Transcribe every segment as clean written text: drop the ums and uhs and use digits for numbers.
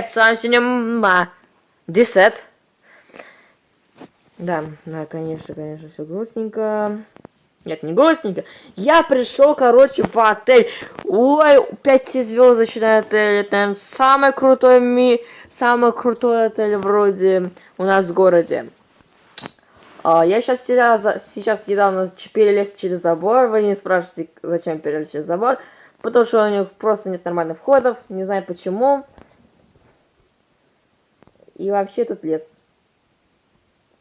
С вами сегодня Десет. Да, конечно, все грустненько. Нет, не грустненько. Я пришел, короче, в отель. Ой, 5-звездочный отель. Это самый крутой самый крутой отель вроде у нас в городе. Я сейчас недавно перелез через забор. Вы не спрашивайте, зачем перелез через забор. Потому что у них просто нет нормальных входов. Не знаю почему. И вообще тут лес.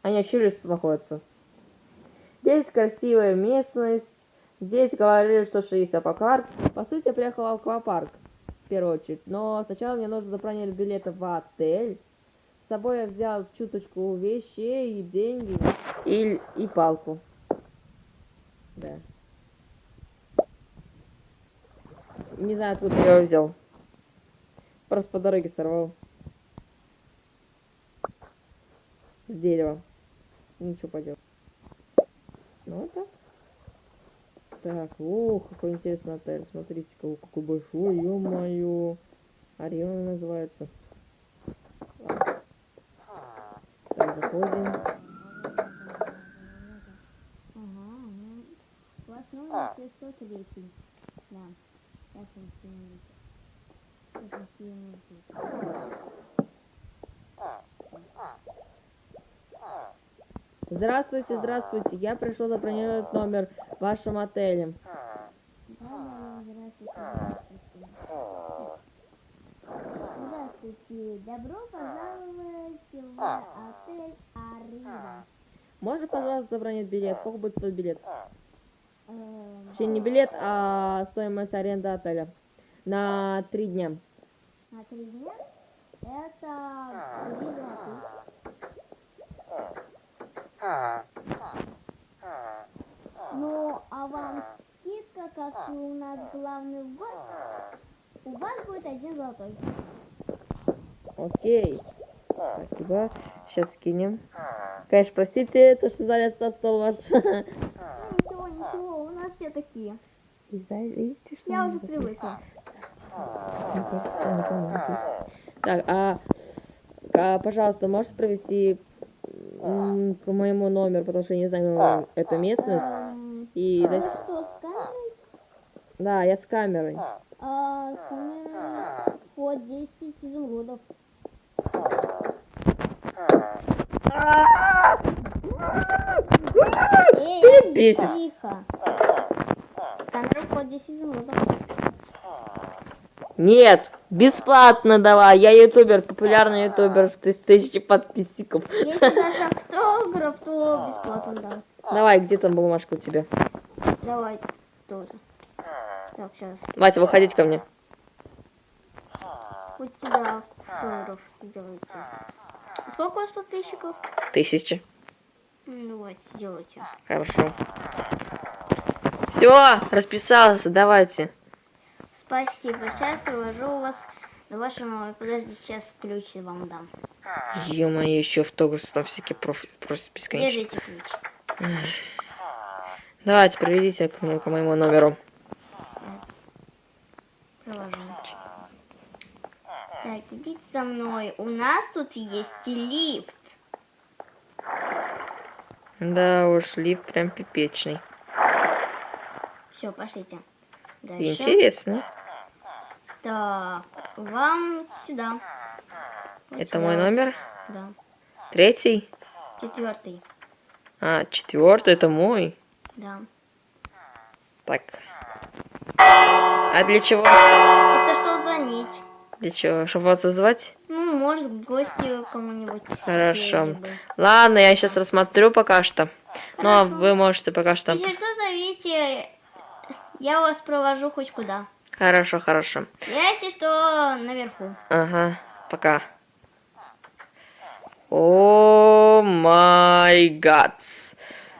Они вообще в лесу находятся. Здесь красивая местность. Здесь говорили, что есть аквапарк. По сути, я приехал в аквапарк в первую очередь. Но сначала мне нужно забронировать билеты в отель. С собой я взял чуточку вещей, и деньги, и палку. Да. Не знаю, откуда я его взял. Просто по дороге сорвал. С дерева. Ничего поделать. Ну вот так. Так, ох, какой интересный отель. Смотрите-ка, какой большой, ё-моё. Орион называется. Так, заходим. У вас номер 603. Да. Сейчас Здравствуйте, здравствуйте. Я пришел забронировать номер в вашем отеле. Здравствуйте. Добро пожаловать в отель Арива. Можно, пожалуйста, забронировать билет? Сколько будет стоить билет? Точнее, не билет, а стоимость аренды отеля. На 3 дня. На 3 дня? Это 3 золотых. Ну, а вам скидка, как и у нас главный гость, у вас будет 1 золотой. Окей. Спасибо. Сейчас скинем. Конечно, простите, то, что залез на стол ваш. Ничего, ничего, у нас все такие. Видите, что Я уже привыкла. Так, пожалуйста, можете провести по моему номеру, потому что я не знаю эту местность. И Вы что, с камерой? да, я с камерой. С камерой по 10 изумрудов. Ты бесишь. Тихо. С камерой по 10 изумрудов. Нет, бесплатно давай. Я ютубер, популярный ютубер, в 1000 подписчиков. Если даже автограф, то бесплатно, да. Давай, где там бумажка у тебя? Давай тоже. Так, сейчас. Ватя, выходите ко мне. У тебя автограф сделайте. Сколько у вас подписчиков? 1000. Давайте, сделайте. Хорошо. Все, расписался, давайте. Спасибо. Сейчас провожу вас на вашем номер. Подожди, сейчас ключ вам дам. Ё-моё, еще автографы там всякие просят бесконечно. Держите ключ. Давайте, приведите к моему номеру. Провожу. Так, идите за мной. У нас тут есть лифт. Да уж, лифт прям пипечный. Все, пошлите. Дальше. Интересно. Так, вам сюда. Вот Это сюда мой вот. номер? Да. 3? 4. 4 это мой. Да. Так. А для чего? Это что звонить? Для чего? Чтобы вас вызвать? Ну, может, в гости кому-нибудь. Хорошо. где-либо. Ладно, я сейчас рассмотрю пока что. Ну, а Хорошо. вы можете пока что... Если что, зовите. Я вас провожу хоть куда. Хорошо, хорошо. Я, если что, наверху. Ага, пока. О май гад.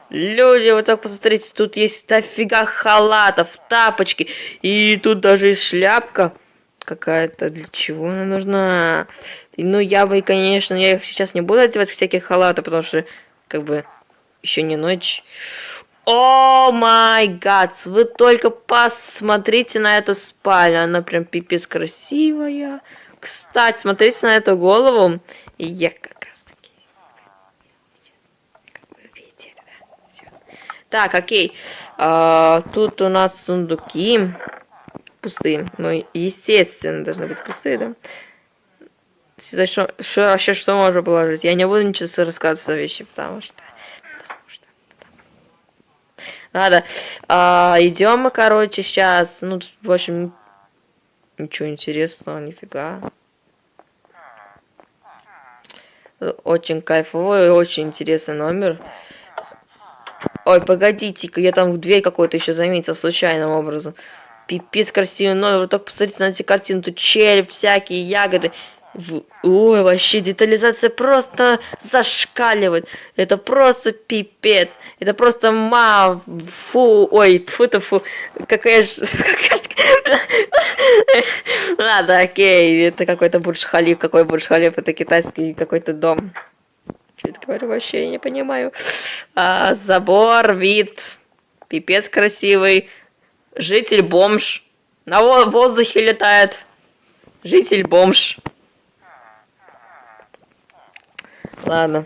Люди, вы только посмотрите, тут есть дофига халатов, тапочки. И тут даже есть шляпка какая-то. Для чего она нужна? И, ну, я бы, конечно, я их сейчас не буду одевать всякие халаты, потому что, как бы, еще не ночь. О май гад, вы только посмотрите на эту спальню. Она прям пипец красивая. Кстати, смотрите на эту голову. И я как раз таки... Как вы видите, да? Всё. Так, окей. Тут у нас сундуки. Пустые. Ну, естественно, должны быть пустые, да? Сюда что можно положить? Я не буду ничего рассказывать о вещи, потому что... Ладно. Идем мы, короче, сейчас. Ну, тут, в общем, ничего интересного, нифига. Очень кайфовый, очень интересный номер. Ой, погодите-ка, я там дверь какую-то еще заметил случайным образом. Пипец красивый номер. Вы только посмотрите на эти картины. Тут череп, всякие ягоды. Ой, вообще детализация просто зашкаливает. Это просто пипец. Это просто фу. Ой, фу-то-фу. Какая ж... Ладно, окей. Это какой-то Бурдж-Халиф. Какой Бурдж-Халиф? Это китайский какой-то дом. Что это говорю? Вообще я не понимаю. Забор, вид. Пипец красивый. Житель бомж. На воздухе летает. Житель бомж. Ладно.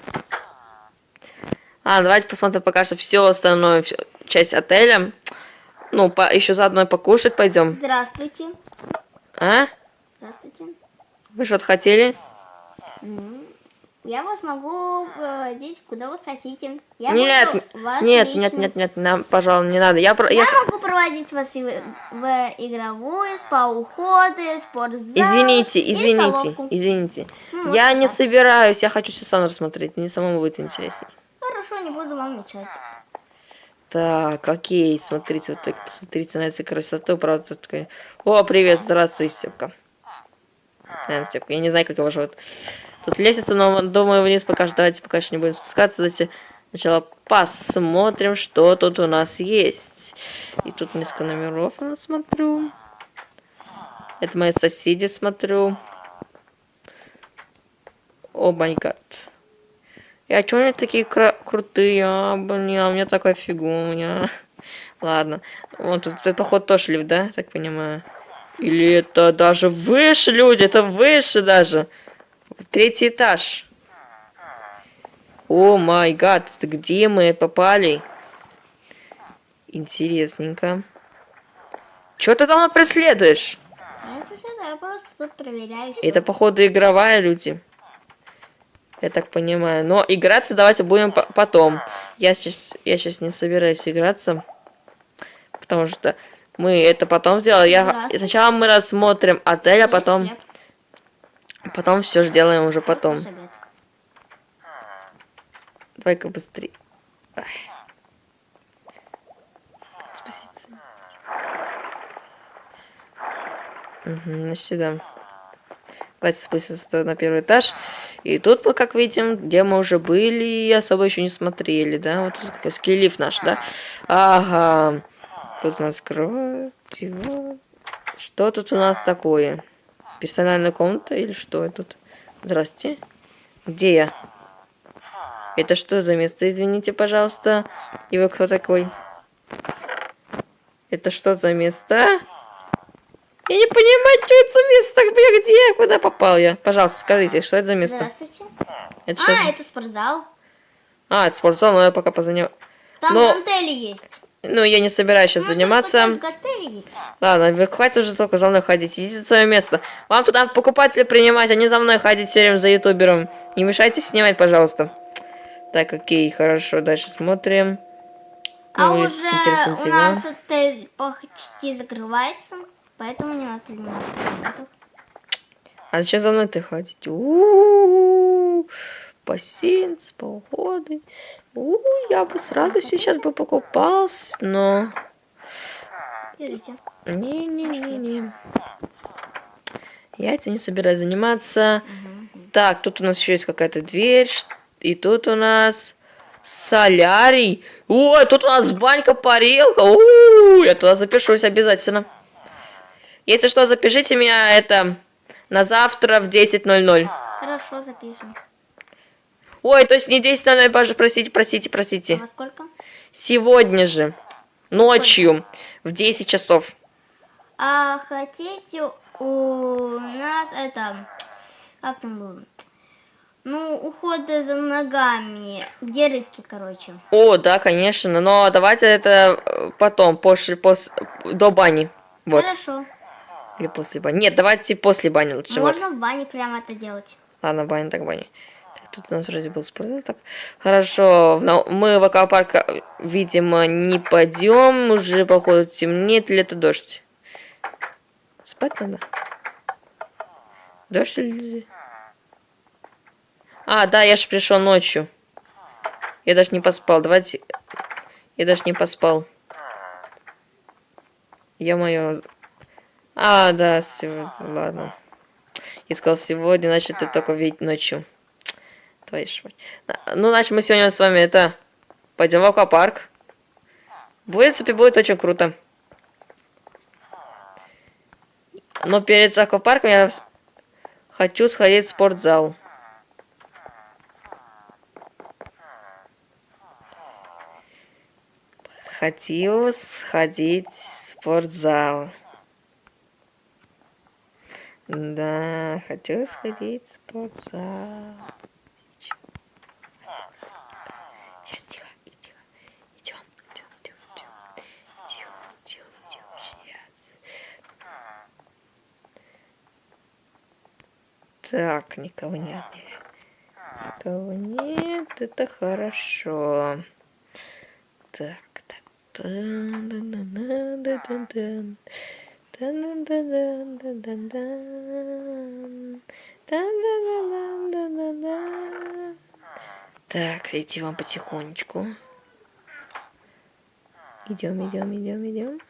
Давайте посмотрим пока что все остальное, часть отеля. Ну, еще заодно покушать пойдем. Здравствуйте. Здравствуйте. Вы что-то хотели? Я вас могу водить куда вы хотите. Я Нет, нам, пожалуй, не надо. Я могу проводить вас в игровую, спа-уходы, спортзал. Извините. Я не собираюсь, я хочу все сам рассмотреть. Мне самому будет интереснее. Хорошо, не буду вам мешать. Так, окей, смотрите, вот только посмотрите на эту красоту, правда, такая... О, привет, здравствуй, Степка. Степка, я не знаю, как его зовут. Тут лестница, но, думаю, вниз покажет. Давайте пока что не будем спускаться. Давайте сначала посмотрим, что тут у нас есть. И тут несколько номеров я смотрю. Это мои соседи, смотрю. О май гад. А чё они такие крутые? Блин, у меня такая фигуня. Ладно. Вот тут это, походу, тоже лифт, да? Так понимаю. Или это даже выше, люди? Это выше даже. 3-й этаж. О май гад, это где мы попали? Интересненько. Чё ты там преследуешь? Я просто тут проверяю всё. Это, походу, игровая, люди. Я так понимаю. Но играться давайте будем потом. Я сейчас не собираюсь играться. Потому что мы это потом сделаем. Сначала мы рассмотрим отель, а потом... Потом все же делаем уже потом. Давай-ка быстрее. Спасибо. Значит, сюда. Давайте спустимся на 1-й этаж. И тут мы, как видим, где мы уже были, особо еще не смотрели, да? Вот тут как лифт наш, да? Ага. Тут у нас кровать. Что тут у нас такое? Персональная комната или что тут? Здрасте. Где я? Это что за место, извините, пожалуйста? И вы кто такой? Это что за место? Я не понимаю, что это за место. Где я? Куда попал я? Пожалуйста, скажите, что это за место? Здравствуйте. Это что? Это спортзал. Это спортзал, но я пока позанимаюсь. Там гантели есть. Ну, я не собираюсь сейчас заниматься. Ладно, хватит уже только за мной ходить. Идите на свое место. Вам туда покупателей принимать, а не за мной ходить все время за ютубером. Не мешайте снимать, пожалуйста. Так, окей, хорошо. Дальше смотрим. Ну, уже у нас отель почти закрывается, поэтому не надо принимать клиентов. А зачем за мной ты ходить? Бассейн, с походой. Я бы с радостью сейчас бы покупался, но... Держите. Не. Я этим не собираюсь заниматься. Так, тут у нас еще есть какая-то дверь. И тут у нас солярий. Ой, тут у нас банька-парилка. Я туда запишусь обязательно. Если что, запишите меня это на завтра в 10:00. Хорошо, запишем. Ой, то есть не 10:00, простите. А во сколько? Сегодня же, ночью, в 10 часов. А хотите У нас это, как там было? Ну, уход за ногами, где рыбки, короче. О, да, конечно, но давайте это потом, до бани. Вот. Хорошо. Или после бани. Нет, давайте после бани лучше. Можно Вот. в бане прямо это делать. Ладно, баня так баня. Так, тут у нас вроде был спортзал. Так, хорошо. Но мы в аквапарк, видимо, не пойдем. Уже, походу, темнеет или это дождь. Спать надо. Дождь или... А, да, я же пришел ночью. Я даже не поспал. Давайте... Я даже не поспал. Ё-моё. А, да, сегодня... Ладно. Я сказал сегодня, значит, ты только видеть ночью. Твою ж мать. Ну, значит, мы сегодня с вами это... Пойдем в аквапарк. В принципе, будет очень круто. Но перед аквапарком я хочу сходить в спортзал. Хочу сходить в спортзал. Да, хочу сходить в спортзал. Сейчас тихо, тихо. Идем, идем, идем, идем. Идем, идем, сейчас. Так, никого нет. Никого нет, это хорошо. Так, так. Тан-дан-дан-дан-дан-дан. Тан-дан-дан-дан-дан-дан. Тан-дан-дан-дан-дан-дан. Так, идем потихонечку. Идем, идем, идем, идем.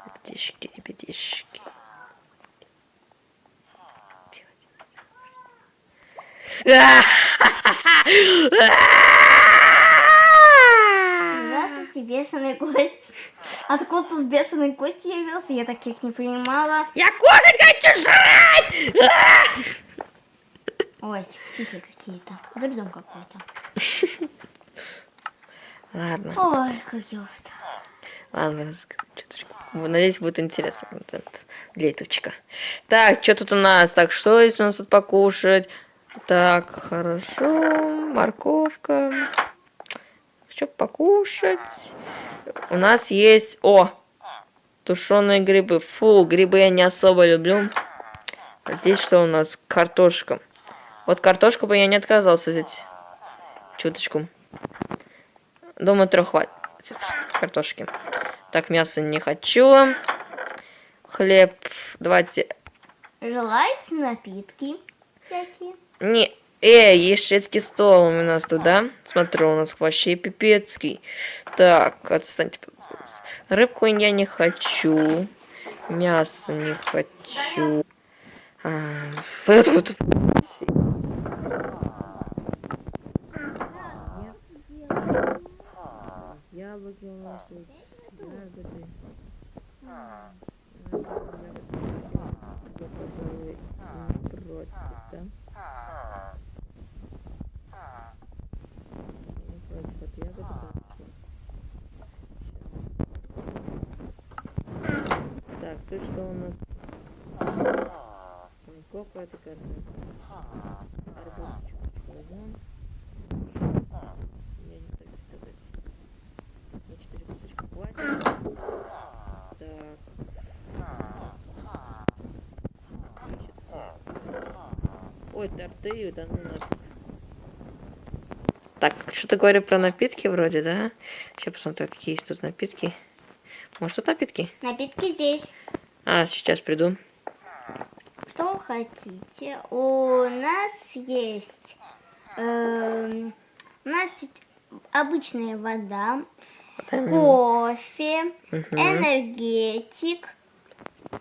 Ребятишки, ребятишки. Здравствуйте, бешеный гость. Откуда тут бешеный гость явился? Я таких не принимала. Я кушать хочу жрать! Ой, психи какие-то. Вредом какой-то. Ладно, Ой, как я устала. ладно. Надеюсь, будет интересно контент для ютубчика. Так, что тут у нас? Так, что есть у нас тут покушать? Так, хорошо. Морковка. Что покушать? У нас есть... О! Тушеные грибы. Фу, грибы я не особо люблю. А здесь что у нас? Картошка. Вот картошку бы я не отказался взять. Чуточку. Думаю, 3 хватит картошки. Так, мясо не хочу. Хлеб. Давайте... Желаете напитки всякие? Не... есть шведский стол у нас тут, да? Смотрю, у нас вообще пипецкий. Так, отстаньте. Рыбку я не хочу. Мясо не хочу. Яблоки у нас тут. Ягоды. Против, да? Не против от ягоды, хорошо. Сейчас. Так, тут что у нас? Морковка это как? Арбуз чуть-чуть возьмем. Я не хочу сказать. Мне 4 кусочка хватит. Так. Ой, торты, да ну нафиг. Так, что-то говорю про напитки вроде, да? Сейчас посмотрю, какие есть тут напитки. Может, тут напитки? Напитки здесь. А, сейчас приду. Что вы хотите? У нас есть обычная вода, кофе, энергетик,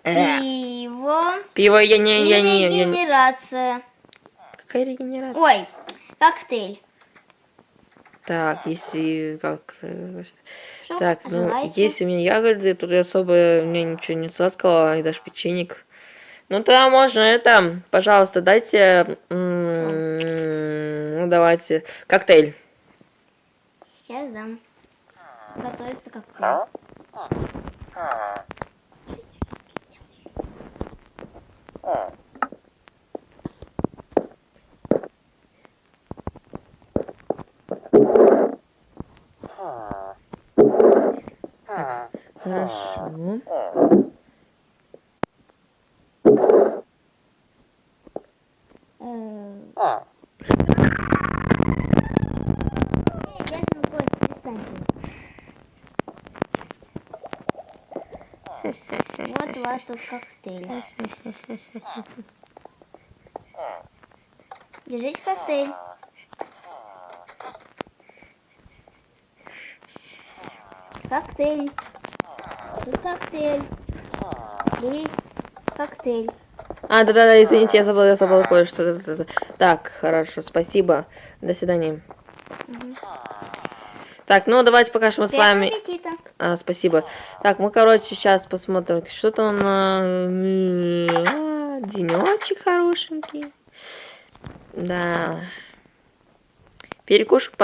пиво Пиво и регенерация. Какая регенерация? Ой, коктейль. Так, если как... Что Так, ну, желаете? есть у меня ягоды, тут особо у меня ничего не сладкого, и даже печенек. Ну, тогда можно это, пожалуйста, дайте, ну, давайте, коктейль. Сейчас дам. Готовится коктейль. Хорошо. Ясно, Кость, перестаньте. Вот ваш тут коктейль. Держите коктейль. Коктейль. Тут коктейль. Бери коктейль. А, да-да-да, извините, я забыла кое-что. Да-да-да. Так, хорошо, спасибо. До свидания. Так, ну давайте пока что мы с Приятного вами... аппетита. Спасибо. Так, мы, короче, сейчас посмотрим, что там денечек хорошенький. Да. Перекушку